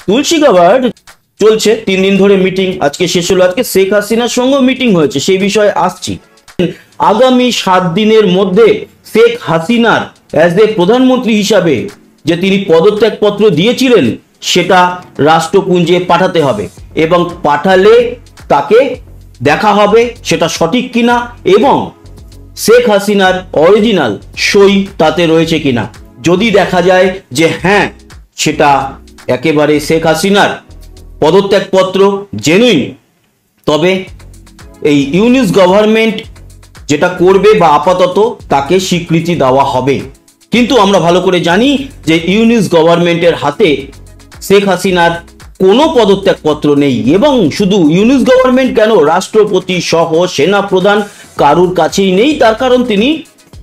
তুলসী Gabbard চলছে 3 দিন ধরে মিটিং, আজকে শেষ হলো। আজকে শেখ হাসিনার সঙ্গে মিটিং হয়েছে, সেই বিষয়ে আসছি। আগামী 7 দিনের মধ্যে শেখ হাসিনার অ্যাজ এ প্রধানমন্ত্রী হিসাবে যে তিনি পদত্যাগপত্র দিয়েছিলেন সেটা রাষ্ট্রপুঞ্জে পাঠাতে হবে, এবং পাঠালে তাকে দেখা হবে সেটা সঠিক কিনা এবং শেখ হাসিনার অরিজিনাল সই তাতে রয়েছে কিনা। যদি দেখা যায় যে হ্যাঁ সেটা একেবারে শেখ হাসিনার পদত্যাগপত্র জেনুইন, তবে এই ইউনিস গভর্নমেন্ট যেটা করবে বা আপাতত তাকে স্বীকৃতি দেওয়া হবে। কিন্তু আমরা ভালো করে জানি যে ইউনিস গভর্নমেন্টের হাতে শেখ হাসিনার কোনো পদত্যাগপত্র নেই, এবং শুধু ইউনিস গভর্নমেন্ট কেন, রাষ্ট্রপতি সহ সেনা প্রধান কারুর কাছেই নেই, তার কারণ তিনি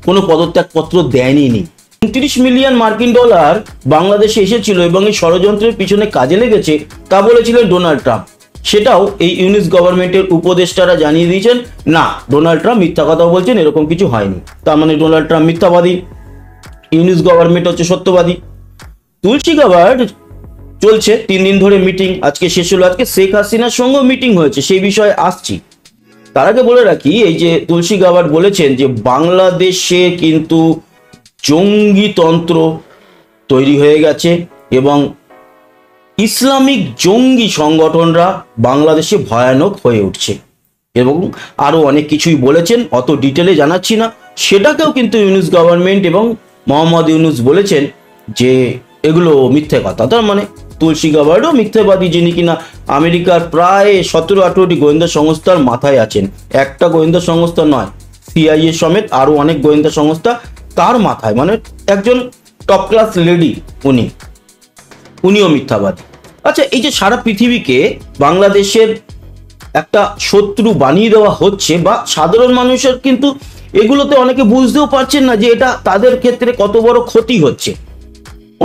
কোনো পদত্যাগপত্র দেননি। 29 মিলিয়ন মার্কিন ডলার বাংলাদেশে এসেছিল এবং এই ষড়যন্ত্রের পিছনে কাজে লেগেছে তা বলেছিলেন ডোনাল্ড ট্রাম্প। সেটাও এই ইউনিস গভর্নমেন্টের উপদেষ্টারা জানিয়ে দিয়েছেন না, ডোনাল্ড ট্রাম্প মিথ্যা কথা বলছেন, এরকম কিছু হয়নি। তার মানে ডোনাল্ড ট্রাম্প মিথ্যাবাদী, ইউনিস গভর্নমেন্ট হচ্ছে সত্যবাদী। তুলসী গাবার্ড চলছে 3 দিন ধরে মিটিং, আজকে শেষ হলো। আজকে শেখ হাসিনার সঙ্গে মিটিং হয়েছে, সেই বিষয়ে আসছি। তার আগে বলে রাখি, এই যে তুলসী গাবার্ড বলেছেন যে বাংলাদেশে কিন্তু জঙ্গিতন্ত্র তৈরি হয়ে গেছে এবং ইসলামিক জঙ্গি সংগঠনরা বাংলাদেশে ভয়ানক হয়ে উঠছে, এবং আরো অনেক কিছুই বলেছেন, অত ডিটেলে জানাচ্ছি না। সেটাকেও কিন্তু ইউনিস গভর্নমেন্ট এবং মোহাম্মদ ইউনুস বলেছেন যে এগুলো মিথ্যে কথা। তার মানে তুলসী গাবার্ডও মিথ্যাবাদী, যিনি কিনা আমেরিকার প্রায় 17-18টি গোয়েন্দা সংস্থার মাথায় আছেন। একটা গোয়েন্দা সংস্থা নয়, সিআইএ সমেত আরো অনেক গোয়েন্দা সংস্থা তার মাথায়, মানে একজন টপ ক্লাস লেডি উনিও মিথ্যাবাদী। আচ্ছা, এই যে সারা পৃথিবীকে বাংলাদেশের একটা শত্রু বানিয়ে দেওয়া হচ্ছে, বা সাধারণ মানুষের কিন্তু এগুলোতে অনেকে বুঝতেও পারছেন না যে এটা তাদের ক্ষেত্রে কত বড় ক্ষতি হচ্ছে।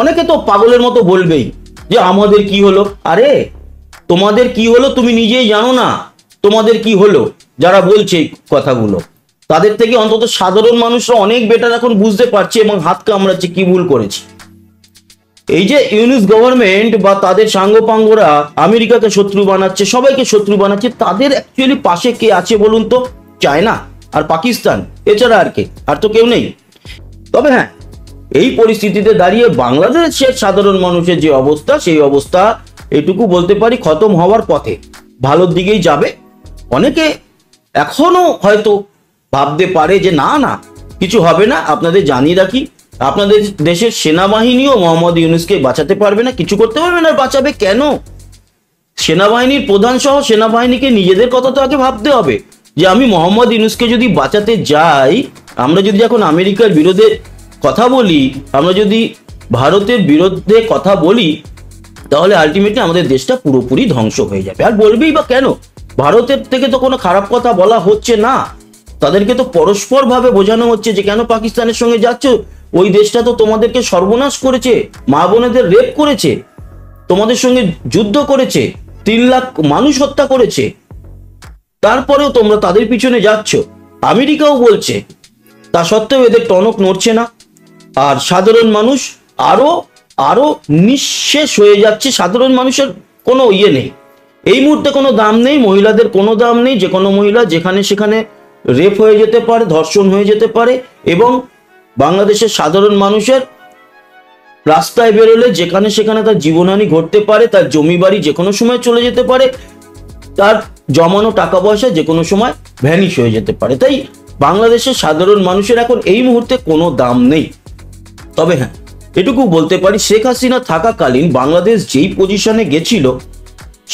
অনেকে তো পাগলের মতো বলবেই যে আমাদের কি হলো। আরে তোমাদের কি হলো তুমি নিজেই জানো না, তোমাদের কি হলো। যারা বলছে কথাগুলো তাদের থেকে অন্তত সাধারণ মানুষরা অনেক বেটার এখন বুঝতে পারছে এবং হাত কামড়াচ্ছে কি ভুল করেছে। এই যে ইউনিস গভর্নমেন্ট বা তাদের সাঙ্গপাঙ্গরা আমেরিকাকে শত্রু বানাচ্ছে, সবাইকে শত্রু বানাচ্ছে, তাদের অ্যাকচুয়ালি পাশে কে আছে বলুন তো? চায়না আর পাকিস্তান, এছাড়া আর কে? আর তো কেউ নেই। তবে হ্যাঁ, এই পরিস্থিতিতে দাঁড়িয়ে বাংলাদেশের সাধারণ মানুষের যে অবস্থা, সেই অবস্থা এটুকু বলতে পারি খতম হওয়ার পথে, ভালোর দিকেই যাবে। অনেকে এখনো হয়তো ভাবতে পারে যে না না কিছু হবে না। আপনাদের জানিয়ে রাখি, আপনাদের দেশের সেনাবাহিনীও মোহাম্মদ ইউনুসকে বাঁচাতে পারবে না, কিছু করতে পারবে না। বাঁচাবে কেন? সেনাবাহিনীর প্রধান সহ সেনাবাহিনীকে নিজেদের কথা তো আগে ভাবতে হবে যে আমি মোহাম্মদ ইউনুসকে যদি বাঁচাতে যাই, আমরা যদি এখন আমেরিকার বিরুদ্ধে কথা বলি, আমরা যদি ভারতের বিরুদ্ধে কথা বলি, তাহলে আলটিমেটলি আমাদের দেশটা পুরোপুরি ধ্বংস হয়ে যাবে। আর বলবেই বা কেন? ভারতের থেকে তো কোনো খারাপ কথা বলা হচ্ছে না, তাদেরকে তো পরস্পর ভাবে বোঝানো হচ্ছে যে কেন পাকিস্তানের সঙ্গে যাচ্ছ, ওই দেশটা তো তোমাদেরকে সর্বনাশ করেছে, মা বোনেদের রেপ করেছে, তোমাদের সঙ্গে যুদ্ধ করেছে, 3 লাখ মানুষ হত্যা করেছে, তারপরেও তোমরা তাদের পিছনে যাচ্ছ। আমেরিকাও বলছে, তা সত্ত্বেও এদের টনক নড়ছে না। আর সাধারণ মানুষ আরো আরো নিঃশেষ হয়ে যাচ্ছে। সাধারণ মানুষের কোনো ইয়ে নেই, এই মুহূর্তে কোনো দাম নেই, মহিলাদের কোনো দাম নেই। যে কোনো মহিলা যেখানে সেখানে রেপ হয়ে যেতে পারে, ধর্ষণ হয়ে যেতে পারে, এবং বাংলাদেশের সাধারণ মানুষের রাস্তায় বেরোলে যেখানে সেখানে তার জীবনহানি ঘটতে পারে, তার জমি বাড়ি যে কোনো সময় চলে যেতে পারে, তার জমানো টাকা পয়সা যে কোনো সময় ভ্যানিশ হয়ে যেতে পারে। তাই বাংলাদেশের সাধারণ মানুষের এখন এই মুহূর্তে কোনো দাম নেই। তবে হ্যাঁ, এটুকু বলতে পারি, শেখ হাসিনা থাকাকালীন বাংলাদেশ যেই পজিশনে গেছিল,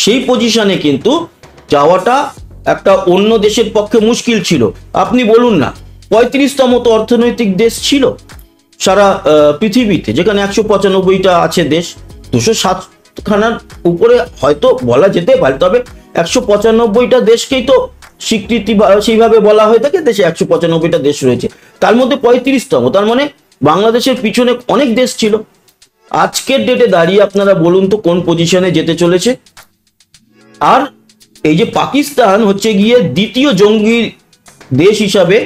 সেই পজিশনে কিন্তু যাওয়াটা একটা অন্য দেশের পক্ষে মুশকিল ছিল। আপনি বলুন না, 35তম তো অর্থনৈতিক দেশ ছিল সারা পৃথিবীতে, যেখানে 195টা আছে দেশ, 207খানার উপরে হয়তো বলা যেতে পারে। তবে 195টা দেশকেই তো স্বীকৃতি সেইভাবে বলা হয়ে থাকে, দেশে 195টা দেশ রয়েছে, তার মধ্যে 35তম। তার মানে বাংলাদেশের পিছনে অনেক দেশ ছিল। আজকের ডেটে দাঁড়িয়ে আপনারা বলুন তো কোন পজিশনে যেতে চলেছে। আর এই যে পাকিস্তান হচ্ছে গিয়ে দ্বিতীয় জঙ্গি দেশ হিসাবে,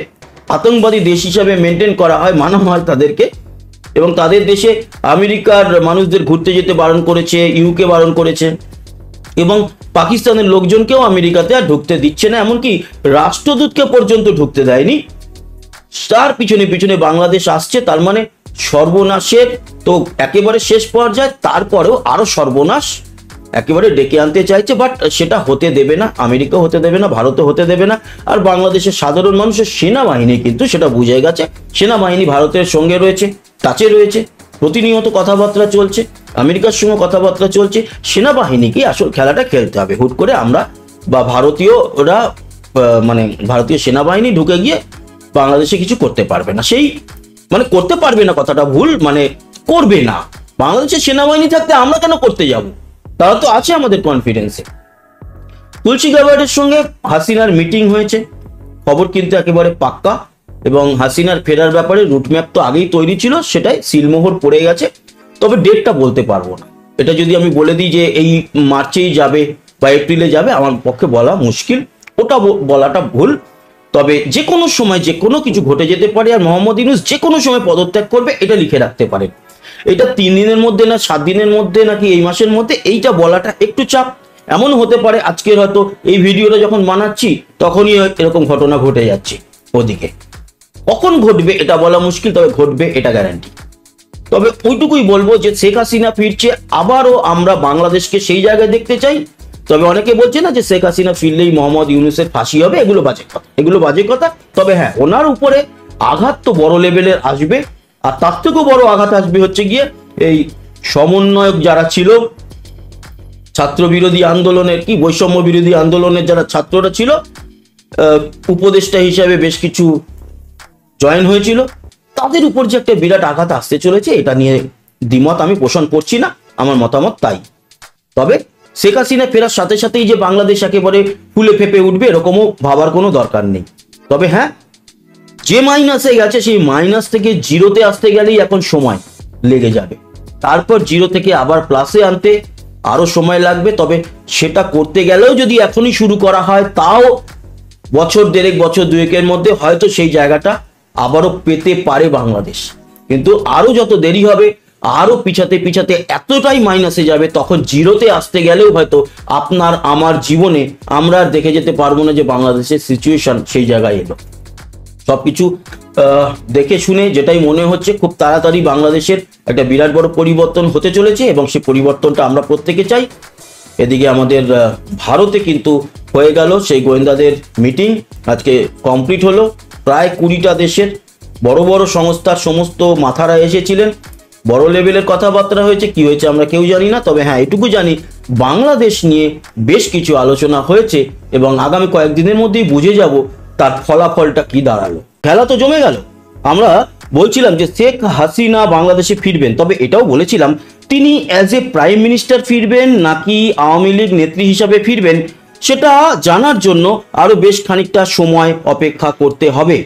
আতঙ্কবাদী দেশ হিসাবে মেনটেন করা হয়, মানা হয় তাদেরকে, এবং তাদের দেশে আমেরিকার মানুষদের ঘুরতে যেতে বারণ করেছে, ইউকে বারণ করেছে, এবং পাকিস্তানের লোকজনকেও আমেরিকাতে আর ঢুকতে দিচ্ছে না, এমনকি রাষ্ট্রদূতকে পর্যন্ত ঢুকতে দেয়নি। তার পিছনে পিছনে বাংলাদেশ আসছে, তার মানে সর্বনাশের তো একেবারে শেষ পর্যায়ে, তারপরেও আরো সর্বনাশ একেবারে ডেকে আনতে চাইছে। বাট সেটা হতে দেবে না, আমেরিকা হতে দেবে না, ভারতও হতে দেবে না। আর বাংলাদেশের সাধারণ মানুষের সেনাবাহিনী কিন্তু সেটা বুঝে গেছে। সেনাবাহিনী ভারতের সঙ্গে রয়েছে, টাচে রয়েছে, প্রতিনিয়ত কথাবার্তা চলছে, আমেরিকার সঙ্গে কথাবার্তা চলছে। সেনাবাহিনীকে আসল খেলাটা খেলতে হবে। হুট করে আমরা বা ভারতীয়রা মানে ভারতীয় সেনাবাহিনী ঢুকে গিয়ে বাংলাদেশে কিছু করতে পারবে না। সেই মানে করতে পারবে না কথাটা ভুল, মানে করবে না। বাংলাদেশের সেনাবাহিনী থাকতে আমরা কেন করতে যাব? তারা তো আছে আমাদের কনফিডেন্সে। তুলসী গাবার্ডের সঙ্গে হাসিনার মিটিং হয়েছে, খবর কিন্তু একেবারে পাক্কা, এবং হাসিনার ফেরার ব্যাপারে রুটম্যাপ তো আগেই তৈরি ছিল, সেটাই সিলমোহর পড়ে গেছে। তবে ডেটটা বলতে পারবো না। এটা যদি আমি বলে দিই যে এই মার্চেই যাবে বা এপ্রিলে যাবে, আমার পক্ষে বলা মুশকিল, ওটা বলাটা ভুল। তবে যে কোনো সময় যে কোনো কিছু ঘটে যেতে পারে, আর মোহাম্মদ ইউনূস যে কোনো সময় পদত্যাগ করবে, এটা লিখে রাখতে পারেন। এটা 3 দিনের মধ্যে না 7 দিনের মধ্যে নাকি এই মাসের মধ্যে, এইটা বলাটা একটু চাপ। এমন হতে পারে আজকের হয়তো এই ভিডিওটা যখন বানাচ্ছি তখনই এরকম ঘটনা ঘটে যাচ্ছে ওদিকে। কখন ঘটবে এটা বলা মুশকিল, তবে ঘটবে এটা গ্যারান্টি। তবে ওইটুকুই বলবো যে শেখ হাসিনা ফিরছে, আবারও আমরা বাংলাদেশকে সেই জায়গায় দেখতে চাই। তবে অনেকে বলছে না যে শেখ হাসিনা ফিরলেই মোহাম্মদ ইউনূসের ফাঁসি হবে, এগুলো বাজে কথা, এগুলো বাজে কথা। তবে হ্যাঁ, ওনার উপরে আঘাত তো বড় লেভেলের আসবে, আর তার থেকেও বড় আঘাত আসবে হচ্ছে গিয়ে এই সমন্বয়ক যারা ছিল ছাত্র বিরোধী আন্দোলনের, কি বৈষম্য বিরোধী আন্দোলনের যারা ছাত্ররা ছিল, উপদেষ্টা হিসাবে বেশ কিছু জয়েন হয়েছিল, তাদের উপর যে একটা বিরাট আঘাত আসতে চলেছে, এটা নিয়ে দ্বিমত আমি পোষণ করছি না, আমার মতামত তাই। তবে শেখ হাসিনা ফেরার সাথে সাথেই যে বাংলাদেশ একেবারে ফুলে ফেপে উঠবে এরকমও ভাবার কোনো দরকার নেই। তবে হ্যাঁ, যে মাইনাসে গেছে সেই মাইনাস থেকে জিরোতে আসতে গেলেই এখন সময় লেগে যাবে। তারপর জিরো থেকে আবার প্লাসে আনতে আরো সময় লাগবে। তবে সেটা করতে গেলেও যদি এখনই শুরু করা হয়, তাও বছর দেড়েক বছর দুয়েকের মধ্যে হয়তো সেই জায়গাটা আবারও পেতে পারে বাংলাদেশ। কিন্তু আরো যত দেরি হবে, আরো পিছাতে পিছাতে এতটাই মাইনাসে যাবে, তখন জিরোতে আসতে গেলেও হয়তো আপনার আমার জীবনে আমরা আর দেখে যেতে পারবো না যে বাংলাদেশের সিচুয়েশন সেই জায়গায় এলো। সবকিছু দেখে শুনে যেটাই মনে হচ্ছে, খুব তাড়াতাড়ি বাংলাদেশের একটা বিরাট বড় পরিবর্তন হতে চলেছে, এবং সেই পরিবর্তনটা আমরা প্রত্যেকে চাই। এদিকে আমাদের ভারতে কিন্তু হয়ে গেল সেই গোয়েন্দাদের মিটিং, আজকে কমপ্লিট হলো। প্রায় 20টা দেশের বড় বড় সংস্থার সমস্ত মাথারা এসেছিলেন, বড় লেভেলের কথাবার্তা হয়েছে। কি হয়েছে আমরা কেউ জানি না, তবে হ্যাঁ এটুকু জানি বাংলাদেশ নিয়ে বেশ কিছু আলোচনা হয়েছে, এবং আগামী কয়েকদিনের মধ্যেই বুঝে যাব তার ফলাফলটা কি দাঁড়ালো। খেলা তো জমে গেল। আমরা বলছিলাম যে শেখ হাসিনা বাংলাদেশে ফিরবেন, তবে এটাও বলেছিলাম তিনি অ্যাজ এ প্রাইম মিনিস্টার ফিরবেন নাকি আওয়ামী লীগ নেত্রী হিসাবে ফিরবেন, সেটা জানার জন্য আরো বেশ খানিকটা সময় অপেক্ষা করতে হবে।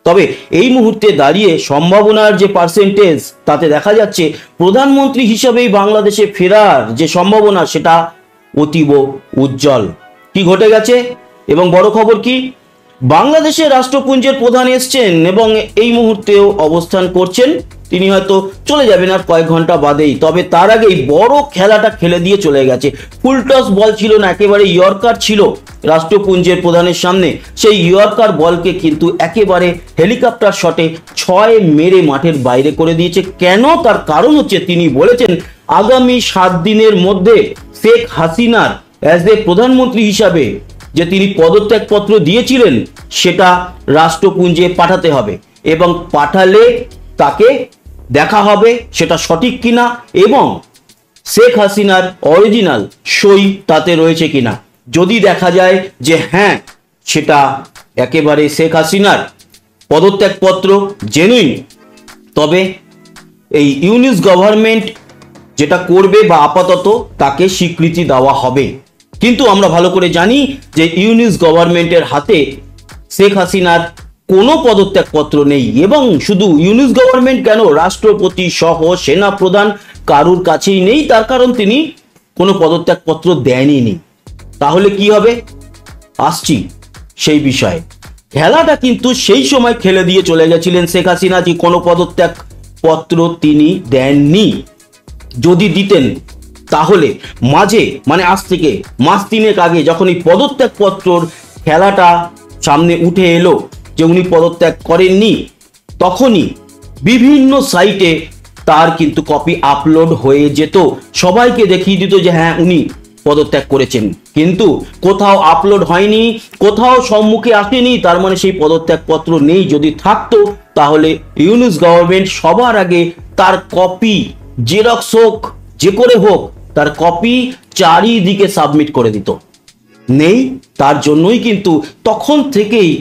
তবে এই মুহূর্তে দাঁড়িয়ে সম্ভাবনার যে পার্সেন্টেজ, তাতে দেখা যাচ্ছে প্রধানমন্ত্রী হিসাবেই বাংলাদেশে ফেরার যে সম্ভাবনা, সেটা অতীব উজ্জ্বল। কি ঘটে গেছে এবং বড় খবর কি, বাংলাদেশের রাষ্ট্রপুঞ্জের প্রধান এসছেন এবং এই মুহূর্তেও অবস্থান করছেন। তিনি হয়তো চলে যাবেন আর কয়েক ঘন্টা বাদেই, তবে তার আগেই বড় খেলাটা খেলে দিয়ে চলে গেছে। ফুল টস বল ছিল না, একেবারে ইয়র্কার ছিল রাষ্ট্রপুঞ্জের প্রধানের সামনে। সেই ইয়র্কার বলকে কিন্তু একেবারে হেলিকপ্টার শটে 6 মেরে মাঠের বাইরে করে দিয়েছে। কেন? তার কারণ হচ্ছে তিনি বলেছেন আগামী 7 দিনের মধ্যে শেখ হাসিনার অ্যাজ এ প্রধানমন্ত্রী হিসাবে যে তিনি পদত্যাগপত্র দিয়েছিলেন, সেটা রাষ্ট্রপুঞ্জে পাঠাতে হবে, এবং পাঠালে তাকে দেখা হবে সেটা সঠিক কিনা, এবং শেখ হাসিনার অরিজিনাল সই তাতে রয়েছে কিনা। যদি দেখা যায় যে হ্যাঁ, সেটা একেবারে শেখ হাসিনার পদত্যাগপত্র জেনুইন, তবে এই ইউনিস গভর্নমেন্ট যেটা করবে বা আপাতত তাকে স্বীকৃতি দেওয়া হবে। কিন্তু আমরা ভালো করে জানি যে ইউনিস গভর্নমেন্টের হাতে শেখ হাসিনার কোনো পদত্যাগপত্র নেই, এবং শুধু ইউনিস গভর্নমেন্ট কেন, রাষ্ট্রপতি সহ সেনা প্রধান কারুর কাছেই নেই। তার কারণ তিনি কোনো পদত্যাগপত্র দেনই। তাহলে কি হবে, আসছি সেই বিষয়ে। খেলাটা কিন্তু সেই সময় খেলে দিয়ে চলে গেছিলেন শেখ হাসিনা, যে কোনো পদত্যাগ পত্র তিনি দেননি। যদি দিতেন তাহলে মাঝে মানে আজ থেকে মাস তিনেক আগে যখন এই পদত্যাগ পত্রর খেলাটা সামনে উঠে এলো যে উনি পদত্যাগ করেননি, তখনই বিভিন্ন সাইটে তার কিন্তু কপি আপলোড হয়ে যেত, সবাইকে দেখিয়ে দিত যে হ্যাঁ উনি পদত্যাগ করেছেন। কিন্তু কোথাও আপলোড হয়নি, কোথাও সম্মুখে আসেনি, তার মানে সেই পদত্যাগ পত্র নেই। যদি থাকতো তাহলে ইউনূস গভর্নমেন্ট সবার আগে তার কপি জেরক্স হোক যে করে হোক তার কপি চারিদিকে সাবমিট করে দিত। নেই, তার জন্যই কিন্তু তখন থেকেই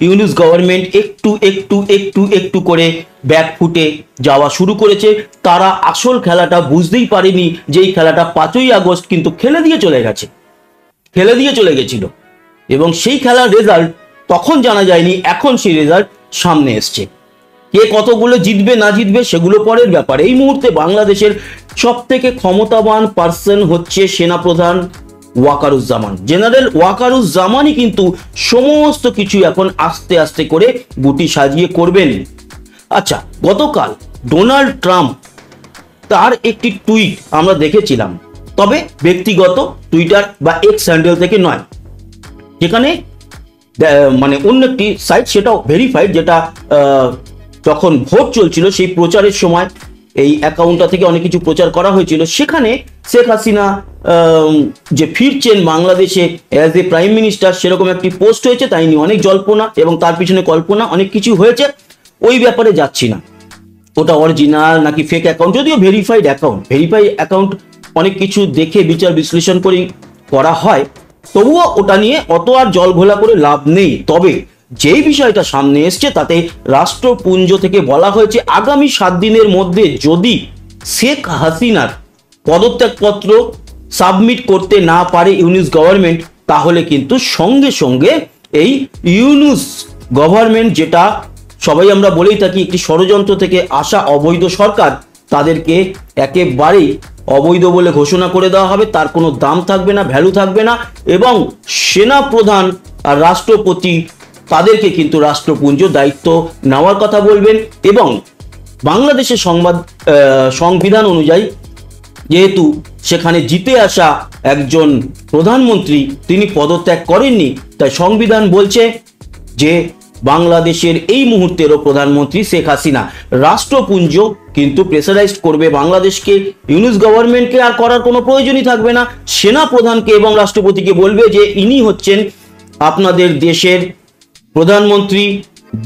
ইউনূস গভর্নমেন্ট একটু একটু একটু একটু করে ব্যাকফুটে যাওয়া শুরু করেছে। তারা আসল খেলাটা বুঝতেই পারেনি যে এই খেলাটা 5ই আগস্ট কিন্তু খেলে দিয়ে চলে গেছিল, এবং সেই খেলার রেজাল্ট তখন জানা যায়নি, এখন সেই রেজাল্ট সামনে এসছে। কে কতগুলো জিতবে না জিতবে সেগুলো পরের ব্যাপার। এই মুহূর্তে বাংলাদেশের সব থেকে ক্ষমতাবান পার্সন হচ্ছে সেনাপ্রধান ওয়াকারুজ্জামান। জেনারেল ওয়াকারুজ্জামানই কিন্তু সমস্ত কিছু এখন আস্তে আস্তে করে গুটি সাজিয়ে করবেন। আচ্ছা, গতকাল ডোনাল্ড ট্রাম্প তার একটি টুইট আমরা দেখেছিলাম, তবে ব্যক্তিগত টুইটার বা এক্স হ্যান্ডেল থেকে নয়, যেখানে মানে অন্য একটি সাইট, সেটাও ভেরিফাইড, যেটা যখন ভোট চলছিল সেই প্রচারের সময় এই অ্যাকাউন্টটা থেকে অনেক কিছু প্রচার করা হয়েছিল। সেখানে শেখ হাসিনা যে ফিরছেন বাংলাদেশে অ্যাজ এ প্রাইম মিনিস্টার সেরকম একটি পোস্ট হয়েছে, তাই নিয়ে অনেক জল্পনা এবং তার পিছনে কল্পনা অনেক কিছু হয়েছে। ওই ব্যাপারে যাচ্ছি না, ওটা অরিজিনাল নাকি ফেক অ্যাকাউন্ট, যদিও ভেরিফাইড অ্যাকাউন্ট অনেক কিছু দেখে বিচার বিশ্লেষণ করে করা হয়, তবুও ওটা নিয়ে অত আর জল ঘোলা করে লাভ নেই। তবে যেই বিষয়টা সামনে এসছে তাতে রাষ্ট্রপুঞ্জ থেকে বলা হয়েছে আগামী 7 দিনের মধ্যে যদি শেখ হাসিনার পদত্যাগপত্র সাবমিট করতে না পারে ইউনূস গভর্নমেন্ট, তাহলে কিন্তু সঙ্গে সঙ্গে এই ইউনূস গভর্নমেন্ট, যেটা সবাই আমরা বলেই থাকি একটি ষড়যন্ত্র থেকে আসা অবৈধ সরকার, তাদেরকে একেবারেই অবৈধ বলে ঘোষণা করে দেওয়া হবে। তার কোনো দাম থাকবে না, ভ্যালু থাকবে না, এবং সেনাপ্রধান আর রাষ্ট্রপতি তাদেরকে কিন্তু রাষ্ট্রপুঞ্জ দায়িত্ব নেওয়ার কথা বলবেন। এবং বাংলাদেশের সংবিধান অনুযায়ী যেহেতু সেখানে জিতে আসা একজন প্রধানমন্ত্রী তিনি পদত্যাগ করেননি, তাই সংবিধান বলছে যে বাংলাদেশের এই মুহূর্তেরও প্রধানমন্ত্রী শেখ হাসিনা। রাষ্ট্রপুঞ্জ কিন্তু প্রেসারাইজড করবে বাংলাদেশকে, ইউনূস গভর্নমেন্টকে আর করার কোনো প্রয়োজনই থাকবে না। সেনা প্রধানকে এবং রাষ্ট্রপতিকে বলবে যে ইনি হচ্ছেন আপনাদের দেশের প্রধানমন্ত্রী,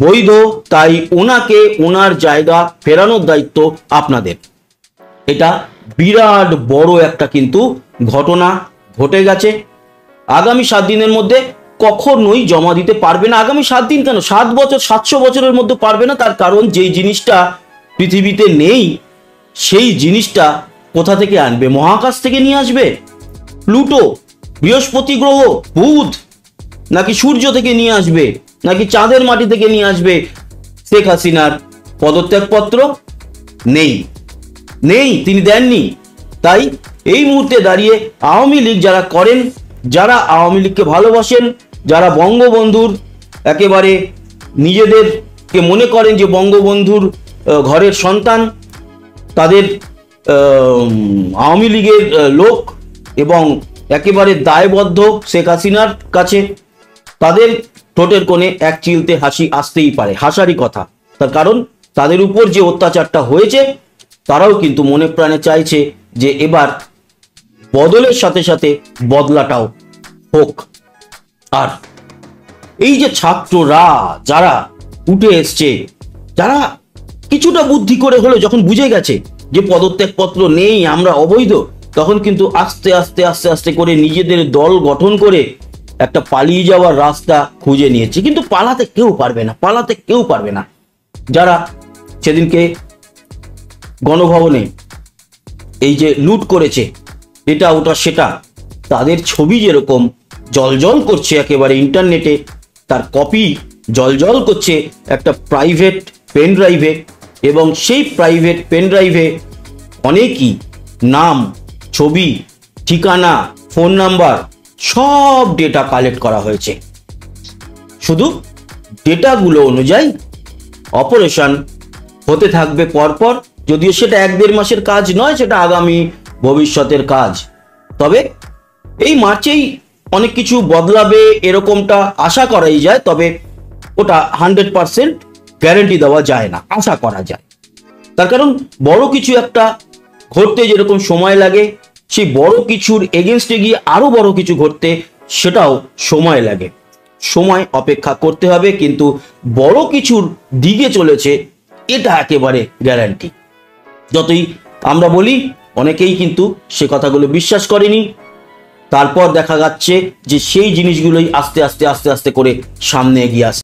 বৈধ, তাই ওনাকে ওনার জায়গা ফেরানোর দায়িত্ব আপনাদের। এটা বিরাট বড় একটা কিন্তু ঘটনা ঘটে গেছে। আগামী 7 দিনের মধ্যে কখনোই জমা দিতে পারবে না। আগামী 7 দিন কেন, 7 বছর, 700 বছরের মধ্যে পারবে না। তার কারণ যেই জিনিসটা পৃথিবীতে নেই সেই জিনিসটা কোথা থেকে আনবে? মহাকাশ থেকে নিয়ে আসবে? প্লুটো, বৃহস্পতি গ্রহ, বুধ, নাকি সূর্য থেকে নিয়ে আসবে, নাকি চাঁদের মাটি থেকে নিয়ে আসবে? শেখ হাসিনার পদত্যাগপত্র নেই, তিনি দেননি। তাই এই মুহূর্তে দাঁড়িয়ে আওয়ামী লীগ যারা করেন, যারা আওয়ামী লীগকে ভালোবাসেন, যারা বঙ্গবন্ধুর একেবারে নিজেদেরকে মনে করেন যে বঙ্গবন্ধুর ঘরের সন্তান, তাদের আওয়ামী লীগের লোক এবং একেবারে দায়বদ্ধ শেখ হাসিনার কাছে, তাদের ঠোঁটের কোণে এক চিলতে হাসি আসতেই পারে, হাসারই কথা। তার কারণ তাদের উপর যে অত্যাচারটা হয়েছে, তারাও কিন্তু মনে প্রাণে চাইছে যে এবার বদলের সাথে সাথে বদলাটাও হোক। আর এই যে ছাত্ররা যারা উঠে এসছে, যারা কিছুটা বুদ্ধি করে হলো যখন বুঝে গেছে যে পদত্যাগপত্র নেই, আমরা অবৈধ, তখন কিন্তু আস্তে আস্তে আস্তে আস্তে করে নিজেদের দল গঠন করে একটা পালিয়ে যাওয়ার রাস্তা খুঁজে নিয়েছে। কিন্তু পালাতে কেউ পারবে না। যারা সেদিনকে গণভবনে এই যে লুট করেছে, এটা ওটা সেটা, তাদের ছবি যেরকম জলজল করছে একেবারে ইন্টারনেটে, তার কপি জলজল করছে একটা প্রাইভেট পেন ড্রাইভে, এবং সেই প্রাইভেট পেন ড্রাইভে অনেকই নাম, ছবি, ঠিকানা, ফোন নাম্বার সব ডেটা কালেক্ট করা হয়েছে। শুধু ডেটাগুলো অনুযায়ী অপারেশন হতে থাকবে পরপর, যদিও সেটা 1-1.5 মাসের কাজ নয়, সেটা আগামী ভবিষ্যতের কাজ। তবে এই মার্চেই অনেক কিছু বদলাবে এরকমটা আশা করাই যায়, তবে ওটা 100% গ্যারেন্টি দেওয়া যায় না, আশা করা যায়। তার কারণ বড় কিছু একটা ঘটতে যেরকম সময় লাগে, সেই বড় কিছুর এগেনস্টে গিয়ে আরো বড় কিছু ঘটতে সেটাও সময় লাগে। সময় অপেক্ষা করতে হবে, কিন্তু বড় কিছুর দিকে চলেছে এটা একেবারে গ্যারান্টি। যতই আমরা বলি, অনেকেই কিন্তু সে কথাগুলো বিশ্বাস করেনি। তারপর দেখা যাচ্ছে যে সেই জিনিসগুলোই আস্তে আস্তে আস্তে আস্তে করে সামনে এগিয়ে আসছে।